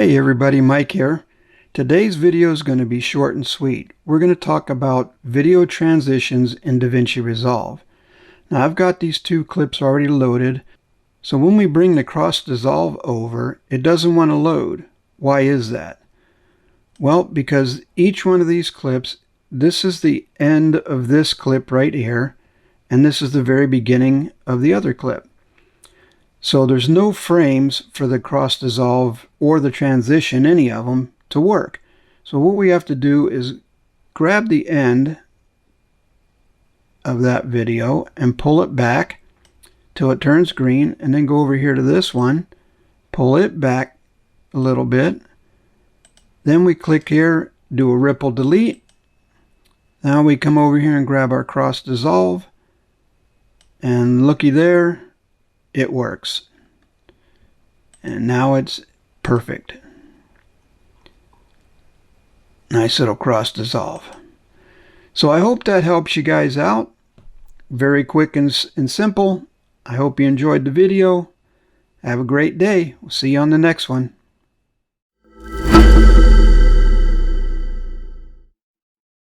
Hey everybody, Mike here. Today's video is going to be short and sweet. We're going to talk about video transitions in Davinci Resolve. Now I've got these two clips already loaded, so when we bring the cross dissolve over, it doesn't want to load. Why is that? Well, because each one of these clips, this is the end of this clip right here, and this is the very beginning of the other clip. So there's no frames for the cross dissolve or the transition, any of them, to work. So what we have to do is grab the end of that video and pull it back till it turns green, and then go over here to this one, pull it back a little bit. Then we click here, do a ripple delete. Now we come over here and grab our cross dissolve, and looky there, it works. And now it's perfect. Nice little cross dissolve. So I hope that helps you guys out. Very quick and simple. I hope you enjoyed the video. Have a great day. We'll see you on the next one.